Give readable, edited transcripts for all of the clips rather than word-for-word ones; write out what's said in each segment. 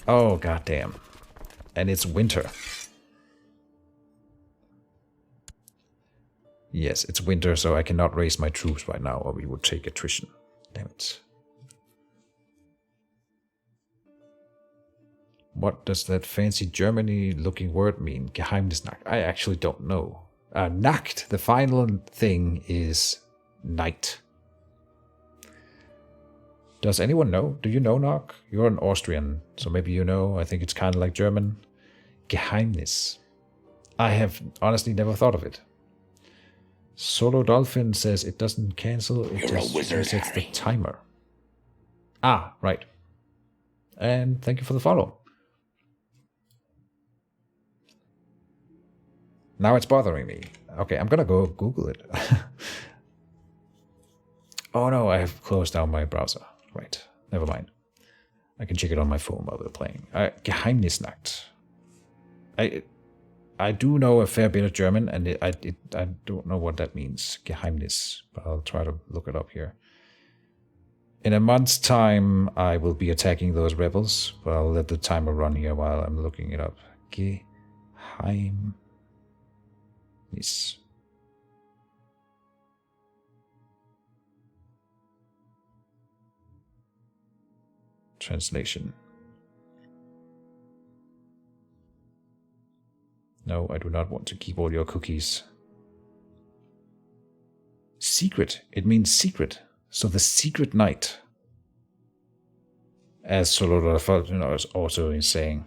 Oh, goddamn. And it's winter. Yes, it's winter, so I cannot raise my troops right now, or we would take attrition. Damn it. What does that fancy Germany-looking word mean? Geheimnisnacht. I actually don't know. Nacht, the final thing is night. Does anyone know? Do you know, Nock? You're an Austrian, so maybe you know. I think it's kind of like German. Geheimnis. I have honestly never thought of it. Solo Dolphin says it doesn't cancel, it just resets the timer. Ah, right. And thank you for the follow. Now it's bothering me. Okay, I'm gonna go Google it. Oh no, I have closed down my browser. Right, never mind. I can check it on my phone while we're playing. Geheimnisnacht. I do know a fair bit of German, and I don't know what that means. Geheimnis, but I'll try to look it up here. In a month's time, I will be attacking those rebels, but I'll let the timer run here while I'm looking it up. Geheimnis. Translation. No, I do not want to keep all your cookies. Secret. It means secret. So the secret night. As Solodor is also saying.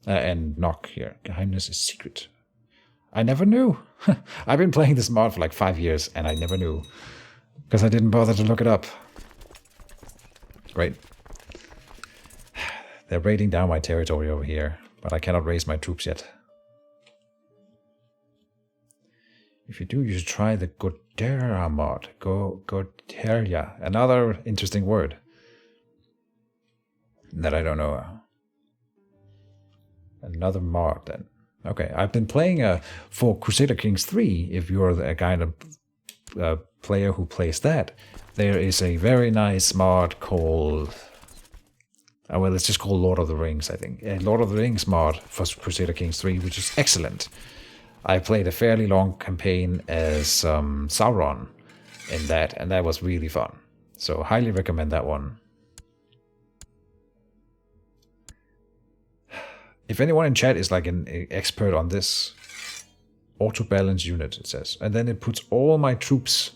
And Nock here. Geheimnis is secret. I never knew. I've been playing this mod for like 5 years and I never knew. Because I didn't bother to look it up. Great. They're raiding down my territory over here, but I cannot raise my troops yet. If you do, you should try the Godera mod. Goderia. Another interesting word. That I don't know. Another mod then. Okay, I've been playing for Crusader Kings 3, if you're the kind of player who plays that. There is a very nice mod called... well, it's just called Lord of the Rings, I think. A Lord of the Rings mod for Crusader Kings 3, which is excellent. I played a fairly long campaign as Sauron in that, and that was really fun. So, highly recommend that one. If anyone in chat is like an expert on this, auto-balance unit, it says. And then it puts all my troops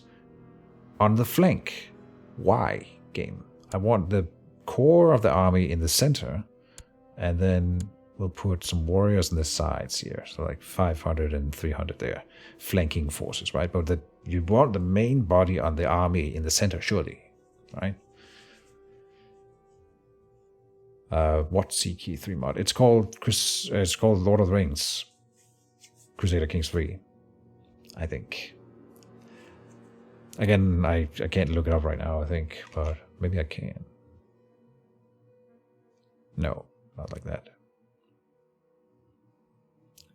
on the flank. Why, game? I want the core of the army in the center, and then we'll put some warriors on the sides here, so like 500 and 300 there, flanking forces, right? But you want the main body on the army in the center, surely, right? What CK3 mod? It's called Lord of the Rings, Crusader Kings 3, I think. Again, I can't look it up right now, I think, but maybe I can. No, not like that.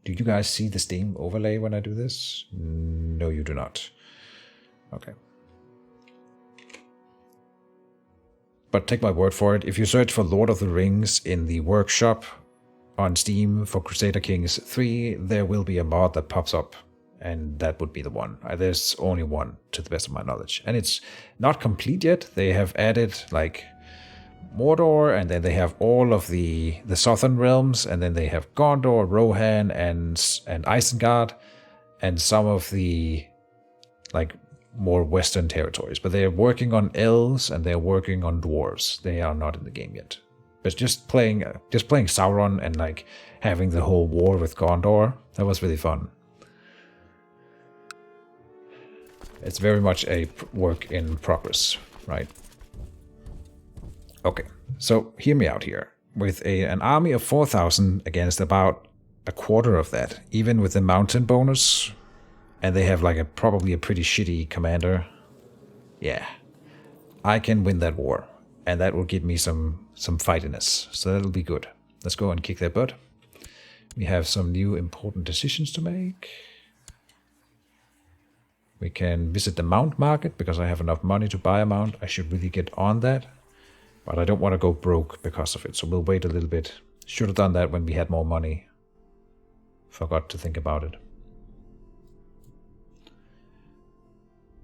Do you guys see the Steam overlay when I do this? No, you do not. Okay. But take my word for it, if you search for Lord of the Rings in the workshop on Steam for Crusader Kings 3, there will be a mod that pops up. And that would be the one. There's only one, to the best of my knowledge. And it's not complete yet. They have added, like, Mordor, and then they have all of the southern realms, and then they have Gondor, Rohan, and Isengard, and some of the, like, more western territories. But they are working on elves, and they're working on dwarves. They are not in the game yet. But just playing Sauron and, like, having the whole war with Gondor, that was really fun. It's very much a work in progress, right? Okay, so hear me out here. With an army of 4,000 against about a quarter of that, even with the mountain bonus, and they have like probably a pretty shitty commander, yeah, I can win that war, and that will give me some fightiness, so that'll be good. Let's go and kick their butt. We have some new important decisions to make. We can visit the mount market, because I have enough money to buy a mount. I should really get on that. But I don't want to go broke because of it, so we'll wait a little bit. Should have done that when we had more money. Forgot to think about it.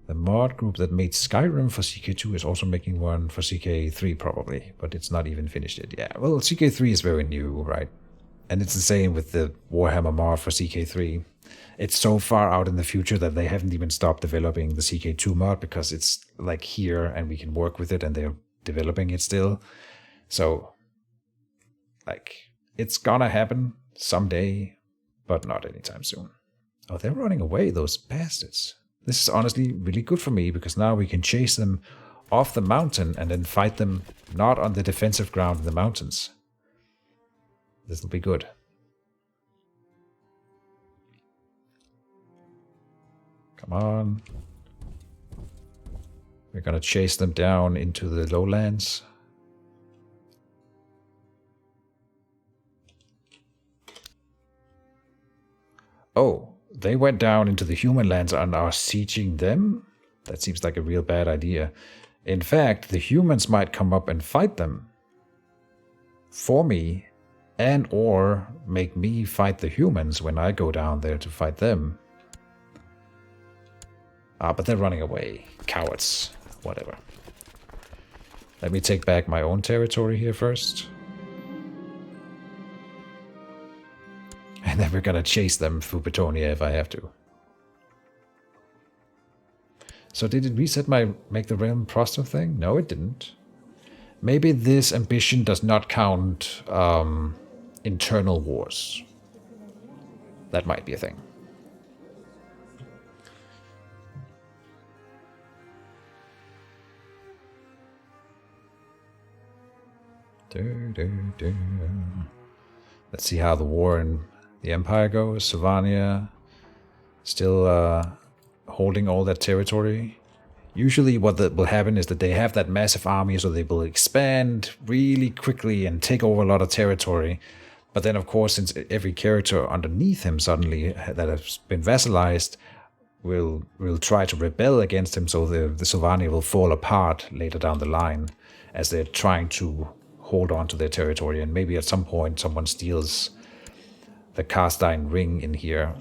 The mod group that made Skyrim for CK2 is also making one for CK3 probably, but it's not even finished yet. Yeah, well, CK3 is very new, right? And it's the same with the Warhammer mod for CK3. It's so far out in the future that they haven't even stopped developing the CK2 mod because it's like here and we can work with it and they're developing it still. So, like, it's gonna happen someday, but not anytime soon. Oh, they're running away, those bastards. This is honestly really good for me because now we can chase them off the mountain and then fight them not on the defensive ground in the mountains. This will be good. Come on. We're gonna chase them down into the lowlands. Oh, they went down into the human lands and are sieging them? That seems like a real bad idea. In fact, the humans might come up and fight them for me, and or make me fight the humans when I go down there to fight them. Ah, but they're running away. Cowards. Whatever. Let me take back my own territory here first. And then we're gonna chase them through Brettonia if I have to. So did it reset my make the realm prosper thing? No, it didn't. Maybe this ambition does not count internal wars. That might be a thing. Let's see how the war in the Empire goes. Savania still holding all that territory. Usually what will happen is that they have that massive army, so they will expand really quickly and take over a lot of territory. But then, of course, since every character underneath him suddenly that has been vassalized will try to rebel against him, so the Sylvania will fall apart later down the line as they're trying to hold on to their territory. And maybe at some point someone steals the cast iron ring in here.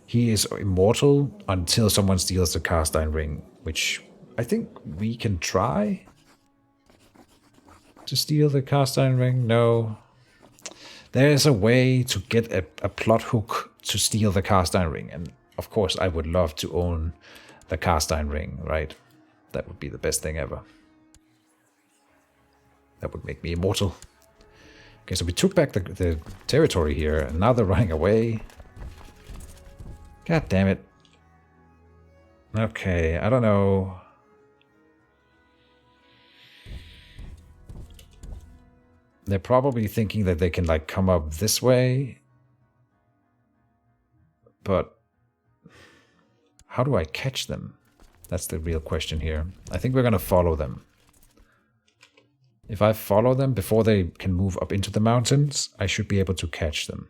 He is immortal until someone steals the cast iron ring, which I think we can try to steal the cast iron ring. No. There is a way to get a plot hook to steal the cast iron ring. And of course, I would love to own the cast iron ring, right? That would be the best thing ever. That would make me immortal. Okay, so we took back the territory here, and now they're running away. God damn it. Okay, I don't know. They're probably thinking that they can, like, come up this way. But how do I catch them? That's the real question here. I think we're gonna follow them. If I follow them before they can move up into the mountains, I should be able to catch them.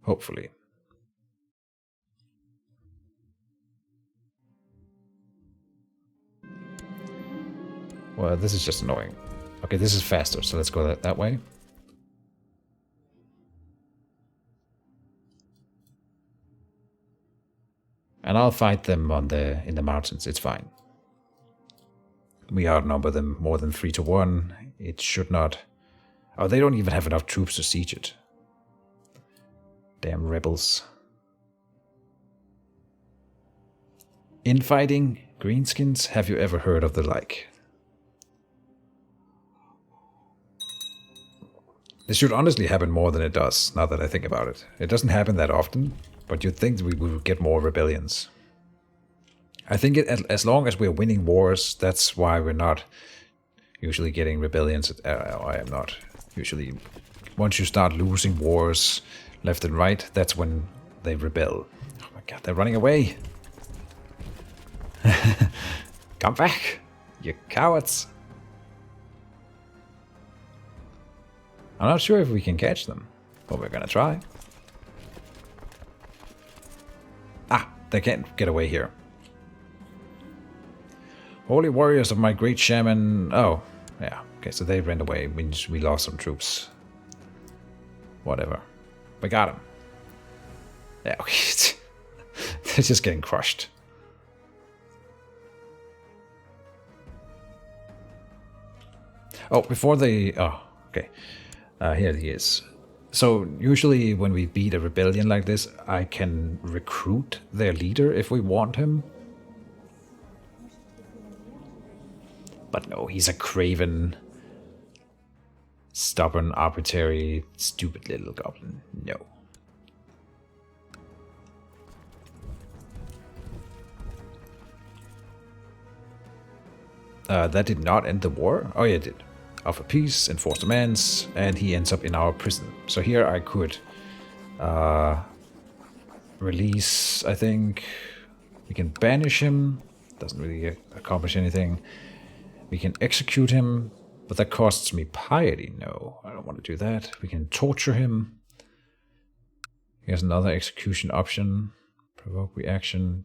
Hopefully. Well, this is just annoying. Okay, this is faster, so let's go that way. And I'll fight them in the mountains, it's fine. We outnumber them more than 3-1. It should not... Oh, they don't even have enough troops to siege it. Damn rebels. Infighting? Greenskins? Have you ever heard of the like? This should honestly happen more than it does, now that I think about it. It doesn't happen that often, but you'd think we would get more rebellions. I think as long as we're winning wars, that's why we're not usually getting rebellions. I am not. Usually, once you start losing wars left and right, that's when they rebel. Oh my god, they're running away! Come back, you cowards! I'm not sure if we can catch them, but we're gonna try. Ah, they can't get away here. Holy warriors of my great shaman. Oh, yeah. Okay, so they ran away. Means we lost some troops. Whatever. We got them. Yeah, okay. They're just getting crushed. Oh, before they... Oh, okay. Here he is. So, usually when we beat a rebellion like this, I can recruit their leader if we want him. But no, he's a craven, stubborn, arbitrary, stupid little goblin. No. That did not end the war. Oh yeah, it did. Offer peace, enforce demands, and he ends up in our prison. So here I could release, I think. We can banish him. Doesn't really accomplish anything. We can execute him, but that costs me piety. No, I don't want to do that. We can torture him. Here's another execution option. Provoke reaction.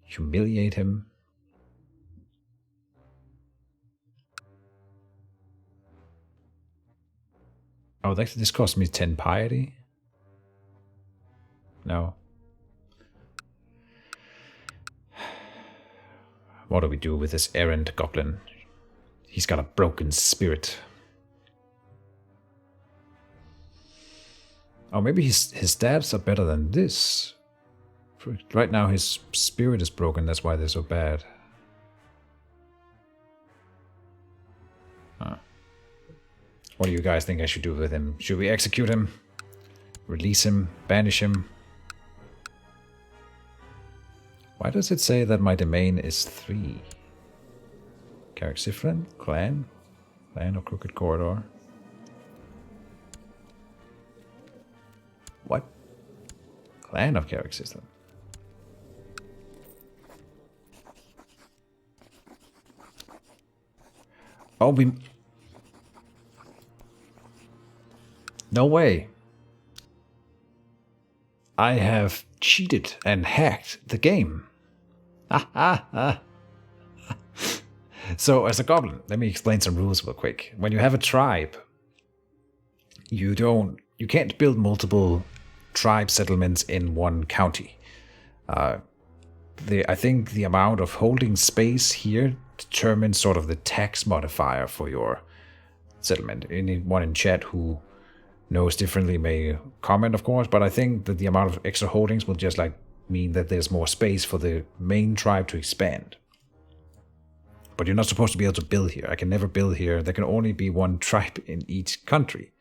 Humiliate him. Oh, this cost me 10 piety? No. What do we do with this errant goblin? He's got a broken spirit. Oh, maybe his stats are better than this. Right now his spirit is broken, that's why they're so bad. Huh. What do you guys think I should do with him? Should we execute him? Release him? Banish him? Why does it say that my domain is 3? Carrick-Siflin? Clan? Clan or Crooked Corridor? What? Clan of Carrick-Siflin? Oh, we... No way. I have cheated and hacked the game. So, as a goblin, let me explain some rules real quick. When you have a tribe, you can't build multiple tribe settlements in one county. I think the amount of holding space here determines sort of the tax modifier for your settlement. Anyone in chat who knows differently may comment, of course, but I think that the amount of extra holdings will just mean that there's more space for the main tribe to expand. But you're not supposed to be able to build here. I can never build here. There can only be one tribe in each country.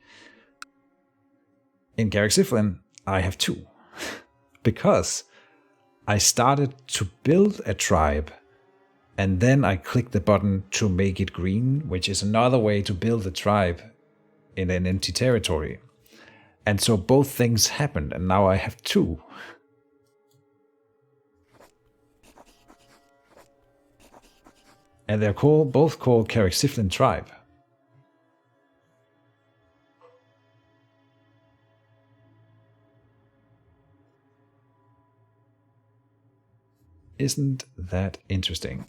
In Carrick-Siflin, I have 2. Because I started to build a tribe, and then I clicked the button to make it green, which is another way to build a tribe in an empty territory. And so both things happened, and now I have 2. And they're both called Carrick-Siflin Tribe. Isn't that interesting?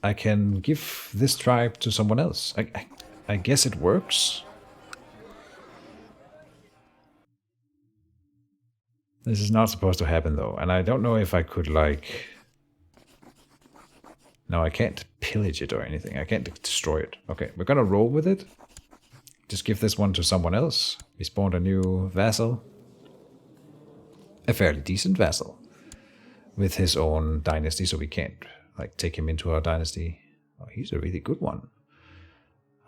I can give this tribe to someone else. I guess it works. This is not supposed to happen though, and I don't know if I could No, I can't pillage it or anything. I can't destroy it. Okay, we're gonna roll with it. Just give this one to someone else. We spawned a new vassal. A fairly decent vassal. With his own dynasty, so we can't take him into our dynasty. Oh, he's a really good one.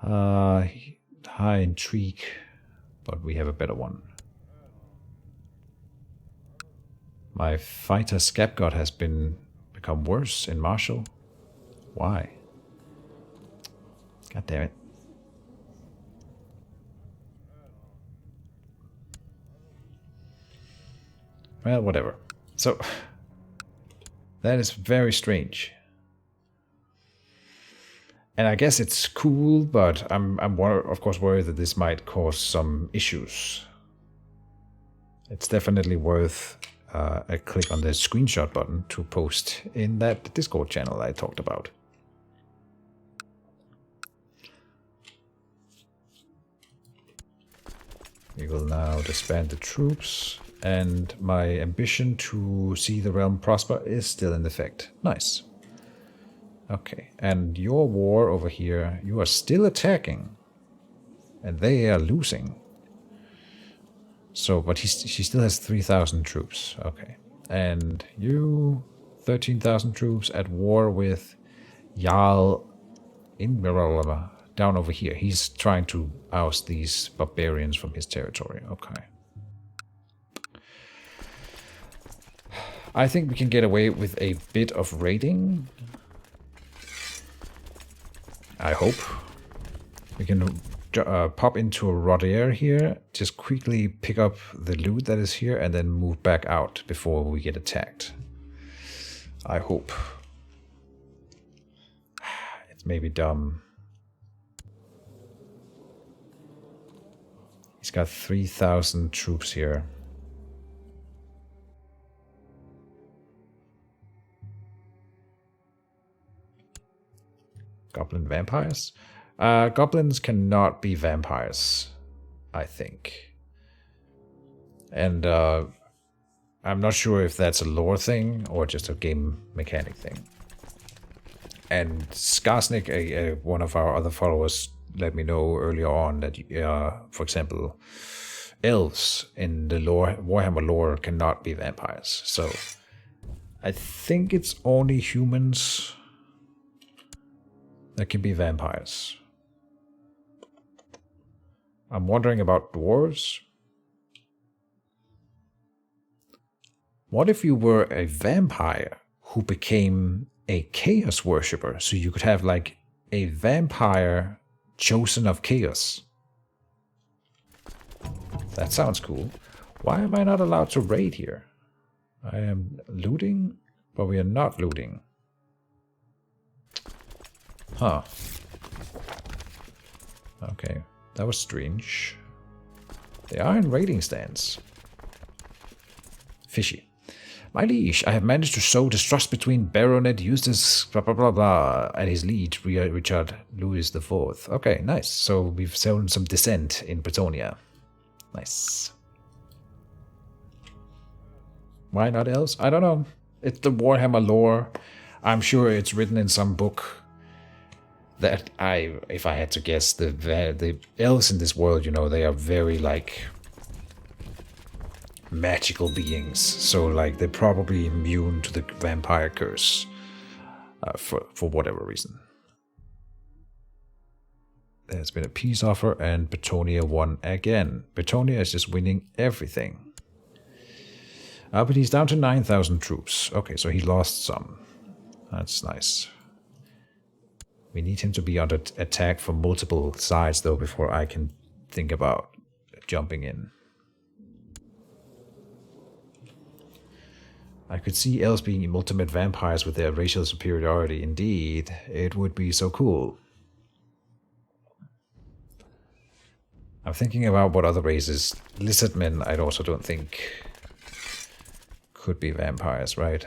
High intrigue, but we have a better one. My fighter Scapegoat has become worse in martial. Why? God damn it. Well, whatever. So, that is very strange. And I guess it's cool, but I'm of course worried that this might cause some issues. It's definitely worth a click on the screenshot button to post in that Discord channel I talked about. We will now disband the troops, and my ambition to see the realm prosper is still in effect. Nice. Okay, and your war over here, you are still attacking, and they are losing. So, but she still has 3,000 troops. Okay, and you, 13,000 troops at war with Jarl in down over here. He's trying to oust these barbarians from his territory. Okay. I think we can get away with a bit of raiding. I hope. We can pop into a Rodier here, just quickly pick up the loot that is here, and then move back out before we get attacked. I hope. It's maybe dumb. He's got 3,000 troops here. Goblin vampires? Goblins cannot be vampires, I think. And I'm not sure if that's a lore thing or just a game mechanic thing. And Skarsnik, one of our other followers, let me know earlier on that, for example, elves in the Warhammer lore cannot be vampires. So I think it's only humans that can be vampires. I'm wondering about dwarves. What if you were a vampire who became a chaos worshipper, so you could have like a vampire chosen of chaos? That sounds cool. Why am I not allowed to raid here? I am looting, but we are not looting. Huh. Okay, that was strange. They are in raiding stance. Fishy. My liege, I have managed to sow distrust between Baronet Eustace blah blah blah blah and his liege, Richard Louis IV. Okay, nice. So we've sown some dissent in Brettonia. Nice. Why not else? I don't know. It's the Warhammer lore. I'm sure it's written in some book. That if I had to guess, the elves in this world, you know, they are very like magical beings. So like they're probably immune to the vampire curse for whatever reason. There's been a peace offer, and Brettonia won again. Brettonia is just winning everything. But he's down to 9,000 troops. Okay, so he lost some. That's nice. We need him to be under attack from multiple sides, though, before I can think about jumping in. I could see elves being ultimate vampires with their racial superiority. Indeed, it would be so cool. I'm thinking about what other races. Lizardmen, I also don't think could be vampires, right?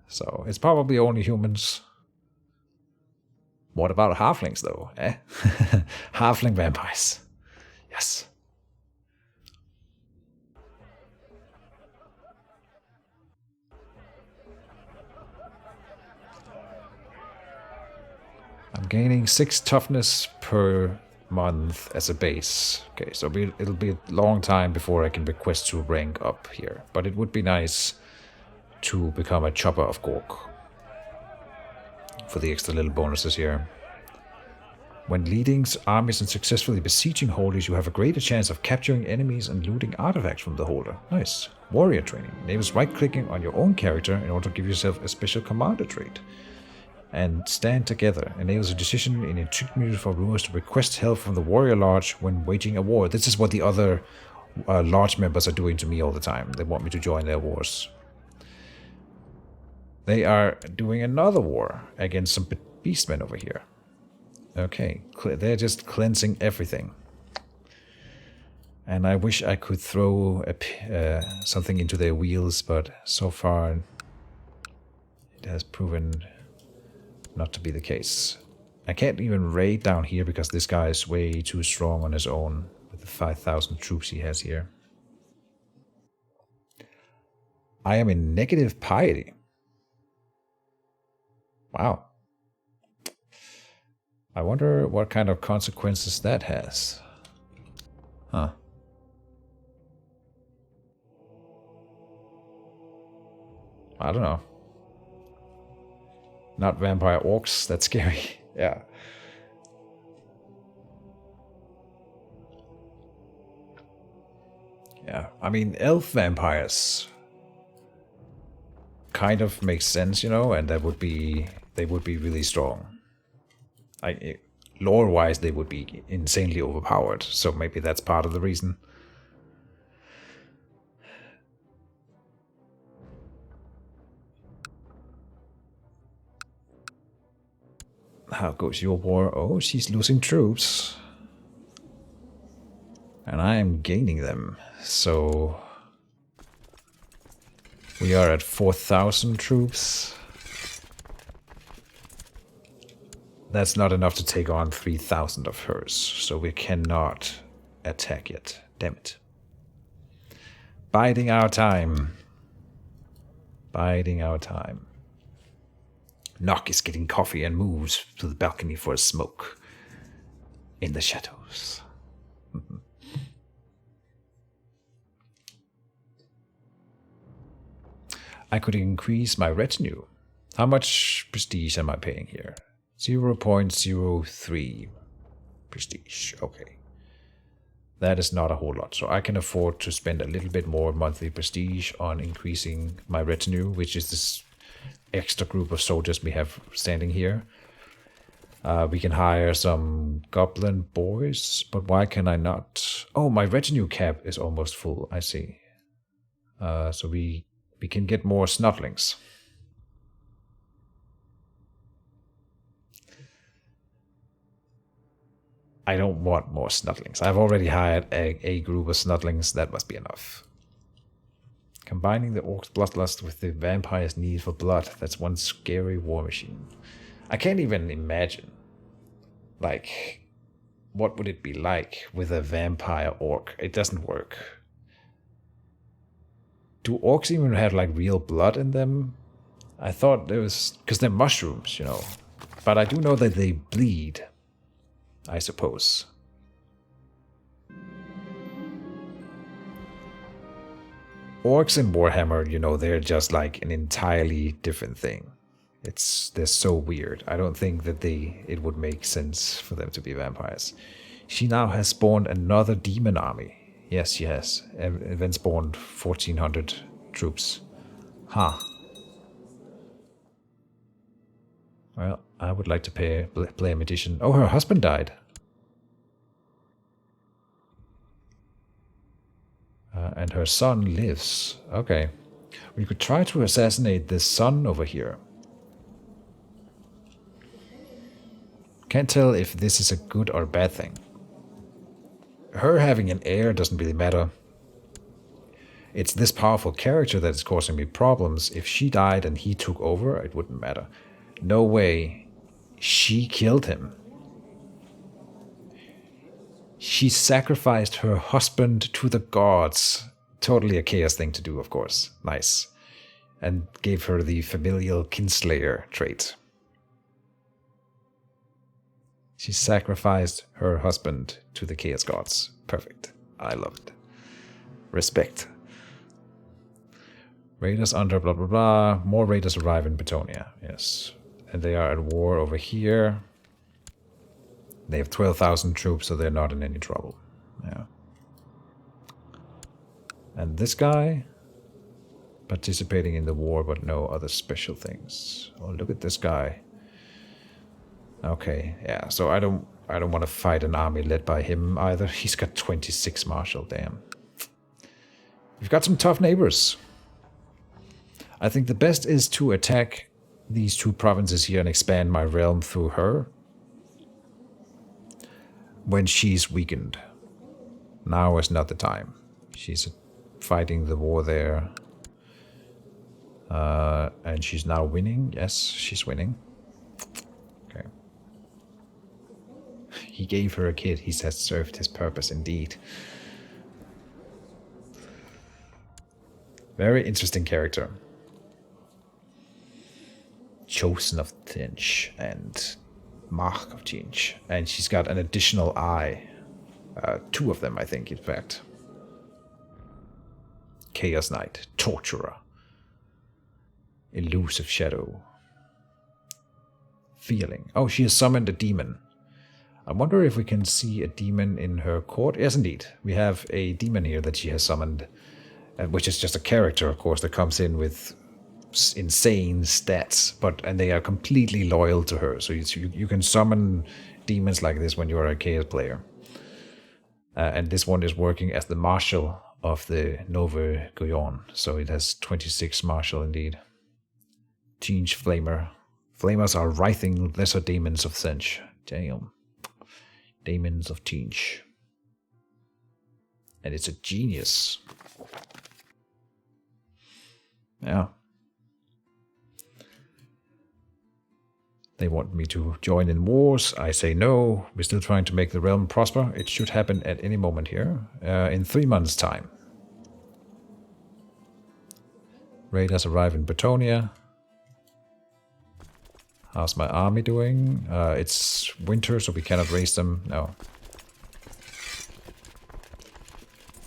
So it's probably only humans. What about halflings, though? Eh? Halfling vampires. Yes. I'm gaining 6 toughness per month as a base. Okay, so it'll be a long time before I can request to rank up here. But it would be nice to become a chopper of Gork. For the extra little bonuses here. When leading armies and successfully besieging holders, you have a greater chance of capturing enemies and looting artifacts from the holder. Nice. Warrior training. Enables right-clicking on your own character in order to give yourself a special commander trait. And stand together. Enables a decision in a tribute for rulers to request help from the warrior lodge when waging a war. This is what the other lodge members are doing to me all the time. They want me to join their wars. They are doing another war against some beastmen over here. Okay, they're just cleansing everything. And I wish I could throw something into their wheels, but so far it has proven not to be the case. I can't even raid down here because this guy is way too strong on his own with the 5,000 troops he has here. I am in negative piety. Wow. I wonder what kind of consequences that has. Huh. I don't know. Not vampire orcs, that's scary. Yeah. Yeah, I mean, elf vampires kind of makes sense, you know, and they would be really strong. Lore-wise, they would be insanely overpowered, so maybe that's part of the reason. How goes your war? Oh, she's losing troops. And I am gaining them, so... We are at 4,000 troops. That's not enough to take on 3,000 of hers, so we cannot attack yet. Damn it. Biding our time. Biding our time. Nock is getting coffee and moves to the balcony for a smoke. In the shadows. I could increase my retinue. How much prestige am I paying here? 0.03 prestige. Okay. That is not a whole lot. So I can afford to spend a little bit more monthly prestige on increasing my retinue, which is this extra group of soldiers we have standing here. We can hire some goblin boys, but why can I not? Oh, my retinue cap is almost full. I see. So we can get more snotlings. I don't want more snotlings. I've already hired a group of snotlings. That must be enough. Combining the orc's bloodlust with the vampire's need for blood. That's one scary war machine. I can't even imagine. Like, what would it be like with a vampire orc? It doesn't work. Do orcs even have like real blood in them? I thought there was... because they're mushrooms, you know. But I do know that they bleed. I suppose. Orcs in Warhammer, you know, they're just like an entirely different thing. They're so weird. I don't think that it would make sense for them to be vampires. She now has spawned another demon army. Yes, she has. And then spawned 1,400 troops. Huh. Well, I would like to play a magician. Oh, her husband died. And her son lives. Okay. We could try to assassinate this son over here. Can't tell if this is a good or bad thing. Her having an heir doesn't really matter. It's this powerful character that is causing me problems. If she died and he took over, it wouldn't matter. No way. She killed him. She sacrificed her husband to the gods. Totally a chaos thing to do, of course. Nice. And gave her the familial kinslayer trait. She sacrificed her husband to the chaos gods. Perfect. I love it. Respect. Raiders under blah blah blah. More raiders arrive in Brettonia. Yes. And they are at war over here. They have 12,000 troops, so they're not in any trouble. Yeah. And this guy participating in the war, but no other special things. Oh, look at this guy. Okay, yeah. So I don't want to fight an army led by him either. He's got 26 martial. Damn. We've got some tough neighbors. I think the best is to attack these two provinces here and expand my realm through her when she's weakened. Now is not the time. She's fighting the war there. And she's now winning. Yes, she's winning. Okay. He gave her a kid. He has served his purpose indeed. Very interesting character. Chosen of Tinch and Mark of Tinch. And she's got an additional eye. 2 of them, I think, in fact. Chaos Knight. Torturer. Elusive Shadow. Feeling. Oh, she has summoned a demon. I wonder if we can see a demon in her court. Yes, indeed. We have a demon here that she has summoned. Which is just a character, of course, that comes in with insane stats, and they are completely loyal to her. So you can summon demons like this when you are a chaos player. And this one is working as the marshal of the Nova Guyon. So it has 26 marshal indeed. Tinch Flamer. Flamers are writhing lesser demons of Thench. Damn. Demons of Tinch. And it's a genius. Yeah. They want me to join in wars. I say no. We're still trying to make the realm prosper. It should happen at any moment here. In 3 months' time. Raiders arrive in Brettonia. How's my army doing? It's winter, so we cannot raise them. No.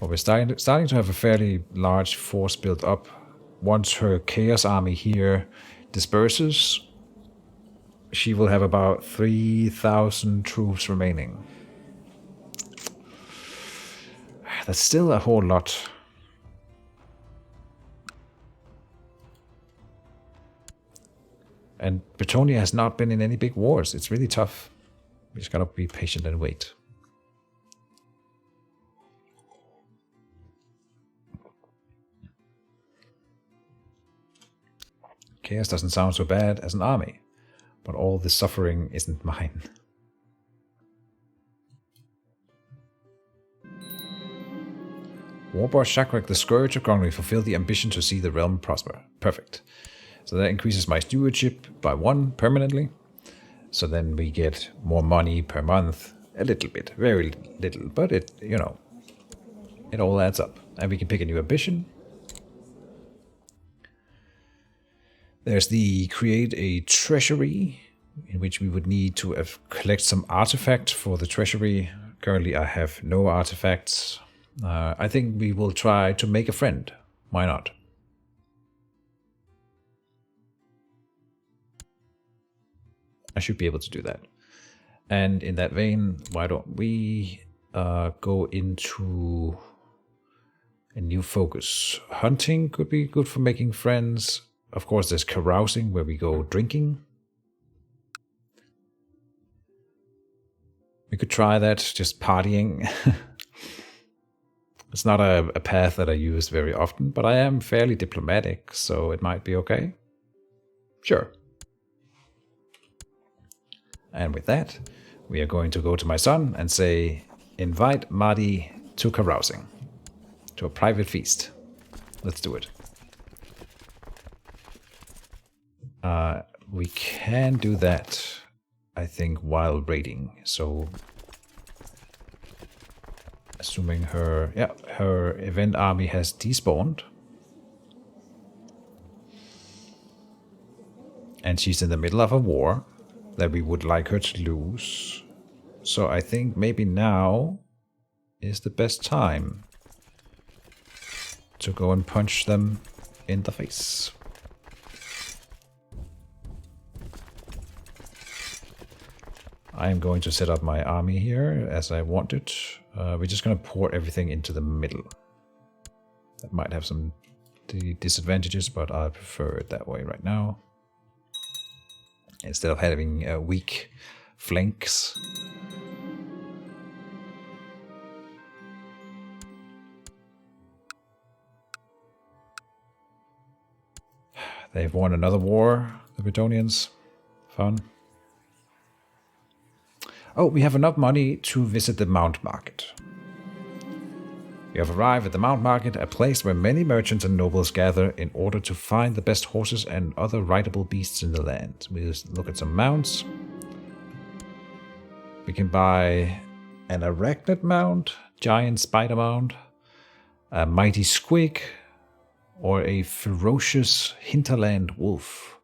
Well, we're starting to have a fairly large force built up. Once her Chaos Army here disperses, she will have about 3,000 troops remaining. That's still a whole lot. And Brettonia has not been in any big wars. It's really tough. We just gotta be patient and wait. Chaos doesn't sound so bad as an army, but all the suffering isn't mine. Warboss Shagrack, the Scourge of Grongry, fulfill the ambition to see the realm prosper. Perfect. So that increases my stewardship by 1 permanently. So then we get more money per month. A little bit. Very little. But it, you know, it all adds up. And we can pick a new ambition. There's the create a treasury, in which we would need to collect some artifact for the treasury. Currently I have no artifacts. I think we will try to make a friend. Why not? I should be able to do that. And in that vein, why don't we go into a new focus? Hunting could be good for making friends. Of course, there's carousing, where we go drinking. We could try that, just partying. It's not a path that I use very often, but I am fairly diplomatic, so it might be okay. Sure. And with that, we are going to go to my son and say, invite Marty to carousing. To a private feast. Let's do it. We can do that, I think, while raiding. So, assuming her event army has despawned. And she's in the middle of a war that we would like her to lose. So I think maybe now is the best time to go and punch them in the face. I am going to set up my army here as I want it. We're just going to pour everything into the middle. That might have some disadvantages, but I prefer it that way right now. Instead of having weak flanks. They've won another war, the Brettonians. Fun. Oh, we have enough money to visit the Mount Market. You have arrived at the Mount Market, a place where many merchants and nobles gather in order to find the best horses and other rideable beasts in the land. We'll look at some mounts. We can buy an arachnid mount, giant spider mount, a mighty squig, or a ferocious hinterland wolf.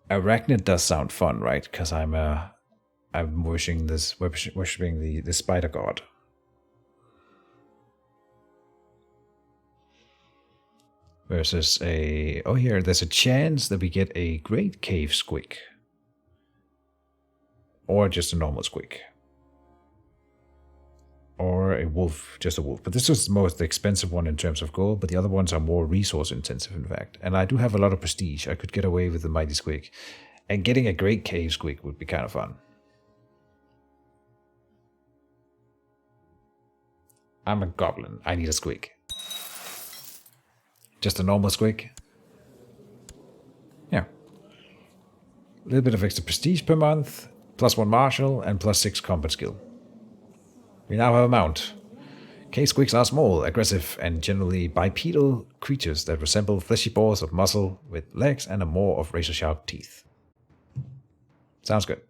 Arachnid does sound fun, right? Because I'm worshipping the spider god. Versus here, there's a chance that we get a great cave squig. Or just a normal squig. Or a wolf, just a wolf. But this is the most expensive one in terms of gold, but the other ones are more resource intensive, in fact. And I do have a lot of prestige. I could get away with the mighty squig. And getting a great cave squig would be kind of fun. I'm a goblin. I need a squig. Just a normal squig. Yeah. A little bit of extra prestige per month, +1 martial, and +6 combat skill. We now have a mount. Cave squigs are small, aggressive, and generally bipedal creatures that resemble fleshy balls of muscle with legs and a maw of razor-sharp teeth. Sounds good.